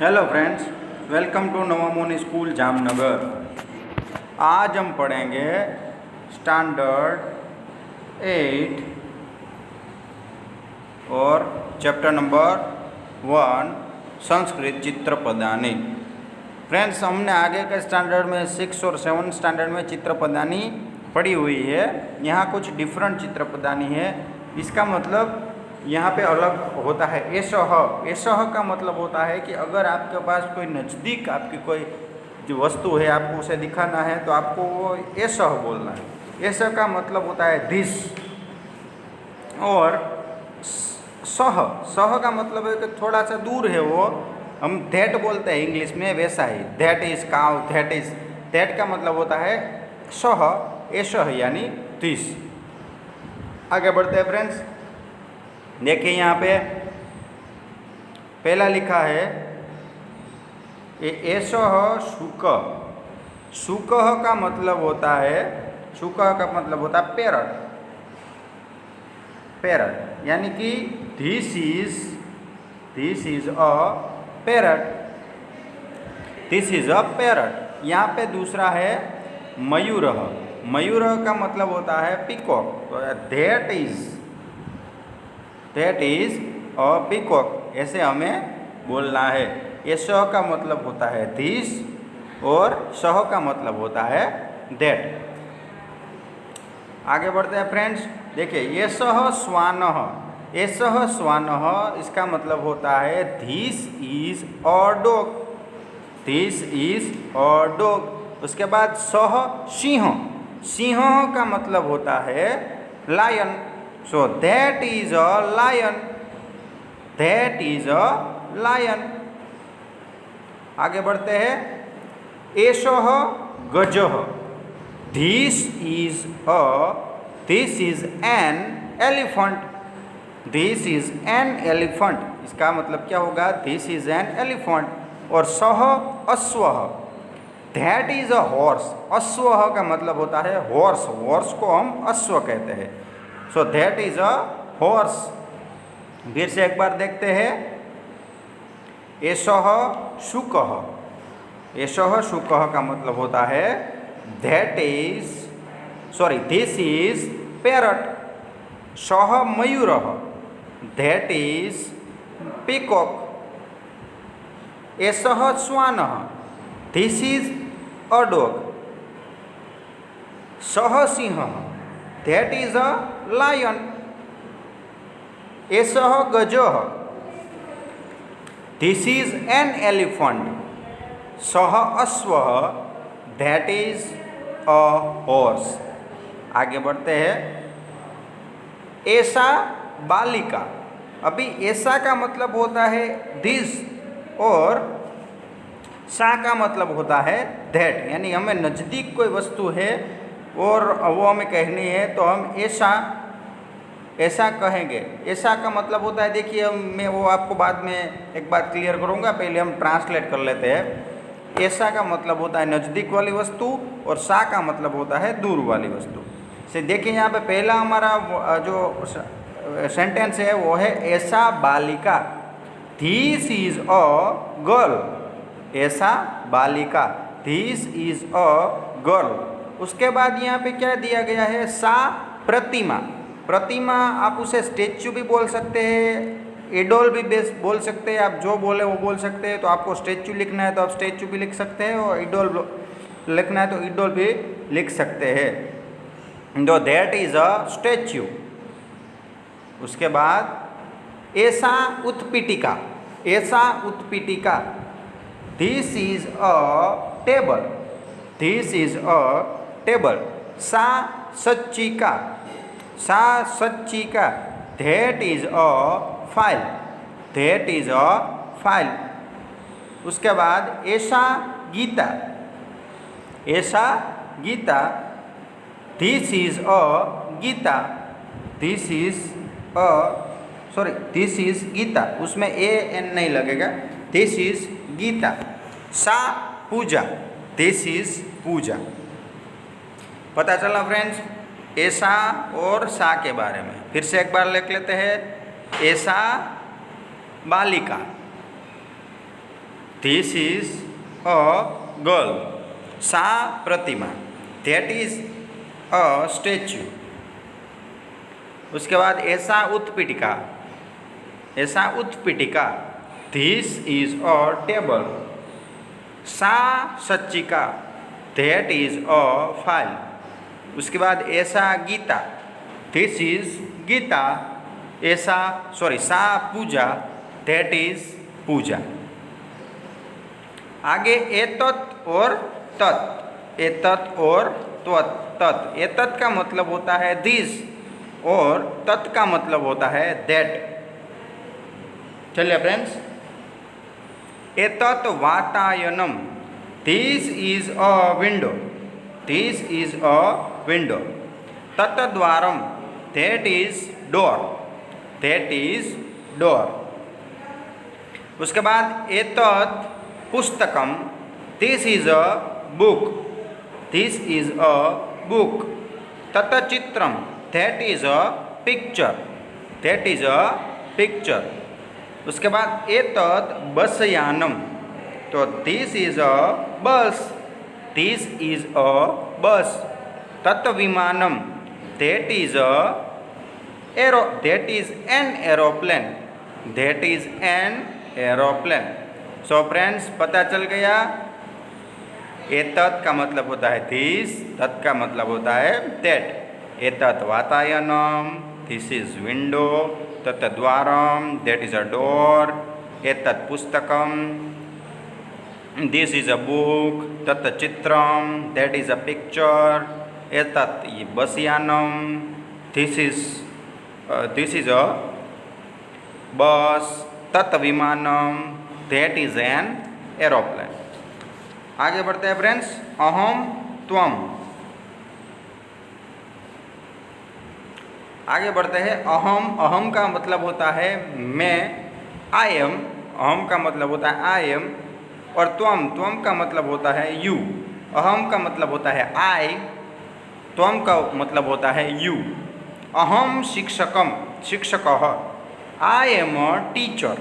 Hello friends, welcome to Navamoni school Jamnagar. आज हम पढ़ेंगे स्टैंडर्ड 8 और चैप्टर नंबर 1 संस्कृत चित्रपदानी। फ्रेंड्स, हमने आगे के स्टैंडर्ड में 6 और 7 स्टैंडर्ड में चित्रपदानी पढ़ी हुई है। यहाँ कुछ डिफरेंट चित्रपदानी है। इसका मतलब यहाँ पे अलग होता है। एसह का मतलब होता है कि अगर आपके पास कोई नज़दीक आपकी कोई जो वस्तु है आपको उसे दिखाना है तो आपको वो एसह बोलना है। एसह का मतलब होता है दिस। और सह का मतलब है कि थोड़ा सा दूर है वो, हम दैट बोलते हैं इंग्लिश में, वैसा ही दैट इज़ काउ, दैट का मतलब होता है सह, एसह यानी दिस। आगे बढ़ते हैं फ्रेंड्स। देखिए यहाँ पे पहला लिखा है एसह शुक। शुकह का मतलब होता है, शुकह का मतलब होता है पैरट। पैरट यानी कि this is a parrot, this is a parrot. यहाँ पे दूसरा है मयूरह। मयूरह का मतलब होता है पीकॉक। तो दैट इज अ पीकॉक, ऐसे हमें बोलना है। ये सह का मतलब होता है दिस और सह का मतलब होता है दैट। आगे बढ़ते हैं फ्रेंड्स। देखिए ये सह स्वानः, ये सह स्वानः इसका मतलब होता है this is a dog, this is a dog. उसके बाद सह सिंह, सिंह का मतलब होता है lion. So that is a lion, that is a lion. आगे बढ़ते हैं। एषः गजः, this is an elephant, this is an elephant. इसका मतलब क्या होगा? This is an elephant. और सह अश्वः, दैट इज अ हॉर्स। अश्वः का मतलब होता है हॉर्स, हॉर्स को हम अश्व कहते हैं। सो दैट इज अ हॉर्स। फिर से एक बार देखते हैं। एषः शुकः, एषः शुकः का मतलब होता है दिस इज पैरट। सः मयूरः, दैट इज पीकॉक। एषः श्वानः, दिस इज अ डॉग। सः सिंहः, दैट इज अ लायन। एषः गजः, दिस इज एन एलिफेंट। सः अश्वः, दैट इज अ हॉर्स। आगे बढ़ते हैं। ऐसा बालिका, अभी ऐसा का मतलब होता है दिस और सा का मतलब होता है दैट। यानी हमें नज़दीक कोई वस्तु है और वो हमें कहनी है तो हम ऐसा कहेंगे। ऐसा का मतलब होता है, देखिए मैं वो आपको बाद में एक बात क्लियर करूँगा, पहले हम ट्रांसलेट कर लेते हैं। ऐसा का मतलब होता है नज़दीक वाली वस्तु और सा का मतलब होता है दूर वाली वस्तु से। देखिए यहाँ पे पहला हमारा जो सेंटेंस है वो है ऐसा बालिका, दिस इज अ गर्ल। ऐसा बालिका, दिस इज अ गर्ल। उसके बाद यहाँ पे क्या दिया गया है? सा प्रतिमा। प्रतिमा आप उसे स्टेच्यू भी बोल सकते हैं, इडोल भी बोल सकते हैं, आप जो बोले वो बोल सकते हैं। तो आपको स्टेच्यू लिखना है तो आप स्टेच्यू भी लिख सकते हैं और इडोल लिखना है तो इडोल भी लिख सकते हैं। तो दैट इज अ स्टेच्यू। उसके बाद ऐसा उत्पीठिका, ऐसा उत्पीठिका, this is a table, this is a table. सा सच्चिका, सा सच्चिका, that is a file, that is a file. उसके बाद ऐसा गीता, ऐसा Gita, this is a Gita, this is this is Gita. उसमें ए एन नहीं लगेगा, दिस इज गीता। सा पूजा, दिस इज पूजा। पता चला फ्रेंड्स ऐसा और सा के बारे में। फिर से एक बार लिख लेते हैं। ऐसा बालिका, दिस इज अ गर्ल। सा प्रतिमा, दैट इज अ स्टैच्यू। उसके बाद ऐसा उत्पीठिका, ऐसा उत्पीठिका, दिस इज अ टेबल। सा सच्चिका, दैट इज अ फाइल। उसके बाद ऐसा गीता, दिस इज गीता। ऐसा सा पूजा, दैट इज पूजा। आगे एतत् और तत्, एतत् और तत्। एतत् का मतलब होता है दिस और तत् का मतलब होता है दैट। चलिए फ्रेंड्स, एतत् वातायनम, this is a window, this is a window. तत् द्वारम, that is door, that is door. उसके बाद एतत् पुस्तकम, this is a book, this is a book. तत् चित्रम, that is a picture, that is a picture. उसके बाद एतत् बसयानम, तो दिस इज अ बस, दिस इज अ बस। तत् विमानम, that is a that is an aeroplane, that is an aeroplane. So friends, पता चल गया, एतत् का मतलब होता है दिस, तत् का मतलब होता है दैट। एतत् वातायनम, दिस इज विंडो। तत् द्वारम, दैट इज अ डोर। एतत् पुस्तकम, दिस इज अ बुक। तत् चित्रम, दैट इज अ पिक्चर। एतत् बसयानम, दिस इज अ बस। तत् विमानम, दैट इज एन एरोप्लेन। आगे बढ़ते हैं फ्रेंड्स, अहम त्वम। आगे बढ़ते हैं, अहम। अहम का मतलब होता है मैं, आई एम। अहम का मतलब होता है आई एम। और त्वम, त्वम का मतलब होता है यू। अहम का मतलब होता है आई, त्वम का मतलब होता है यू। अहम शिक्षकम, शिक्षकः। आई एम अ टीचर,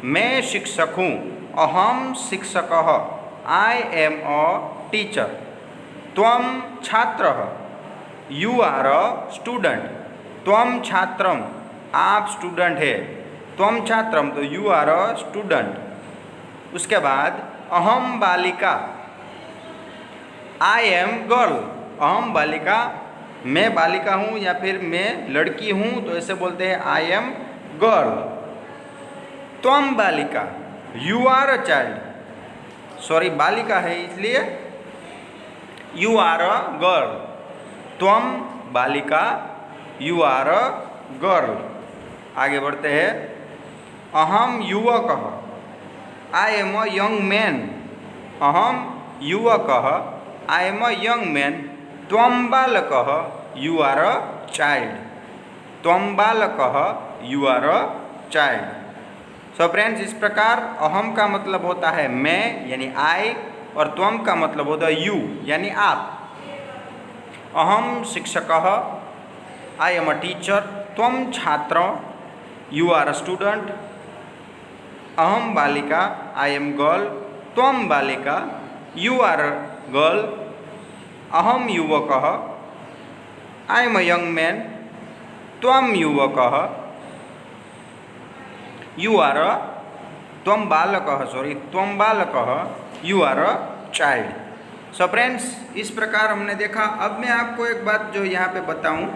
मैं शिक्षक हूँ। अहम शिक्षकः, आई एम अ टीचर। त्वम छात्रः, यू आर अ स्टूडेंट। त्वम छात्रम, आप स्टूडेंट है। त्वम छात्रम, तो यू आर अ स्टूडेंट। उसके बाद अहम बालिका, आई एम गर्ल। अहम बालिका, मैं बालिका हूँ या फिर मैं लड़की हूँ, तो ऐसे बोलते हैं आई एम गर्ल। त्वम बालिका, you are a child. Sorry, बालिका है इसलिए यू आर अ गर्ल। त्वम बालिका, यू आर अ गर्ल। आगे बढ़ते हैं, अहम युवकः, I am a young man. अहम युवकः, I am a young man. त्वम बालकः, यू आर अ चाइल्ड। त्वम बालकः, you are a child. So friends, इस प्रकार अहम का मतलब होता है मैं यानी आई, और त्वम का मतलब होता है यू यानी आप। अहम शिक्षकः, आई एम अ टीचर। त्वम छात्र, यू आर अ स्टूडेंट। अहम बालिका, आई एम गर्ल। त्वम बालिका, यू आर अ गर्ल। अहम युवकः, I am a young man. त्वम युवकः, यू आर अ, त्वम बालकः, सॉरी, त्वम बालकः, you are a child. So friends, इस प्रकार हमने देखा। अब मैं आपको एक बात जो यहाँ पे बताऊँ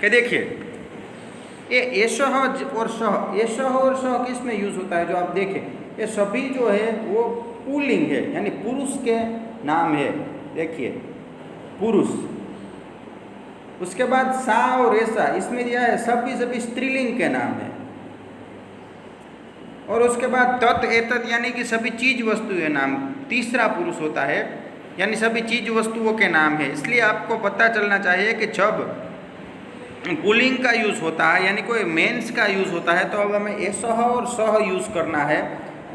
कि देखिए, ये एषः और सह, एषः और सह किस में यूज़ होता है, जो आप देखें ये सभी जो है वो पुल्लिंग है, यानी पुरुष के नाम है। देखिए, पुरुष। उसके बाद सा और ऐसा इसमें दिया है, सभी स्त्रीलिंग के नाम है। और उसके बाद तत् एतत् यानी कि सभी चीज वस्तु के नाम, तीसरा पुरुष होता है, यानी सभी चीज वस्तुओं के नाम है। इसलिए आपको पता चलना चाहिए कि जब पुल्लिंग का यूज़ होता है यानी कोई मेंस का यूज़ होता है, तो अब हमें एषः और सह यूज़ करना है।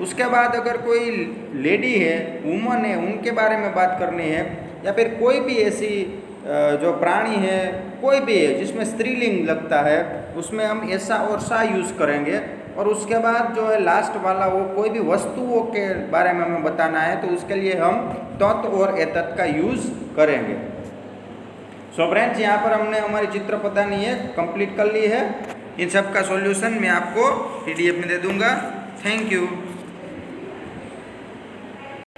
उसके बाद अगर कोई लेडी है, वुमन है, उनके बारे में बात करनी है, या फिर कोई भी ऐसी जो प्राणी है, कोई भी है जिसमें स्त्रीलिंग लगता है, उसमें हम ऐसा और सा यूज़ करेंगे। और उसके बाद जो है लास्ट वाला वो कोई भी वस्तुओं के बारे में हमें बताना है, तो उसके लिए हम तत् और एतत् का यूज़ करेंगे। सो फ्रेंड्स, यहाँ पर हमने हमारी चित्र पदानी है कंप्लीट कर ली है। इन सब का सॉल्यूशन मैं आपको PDF में दे दूँगा। Thank you.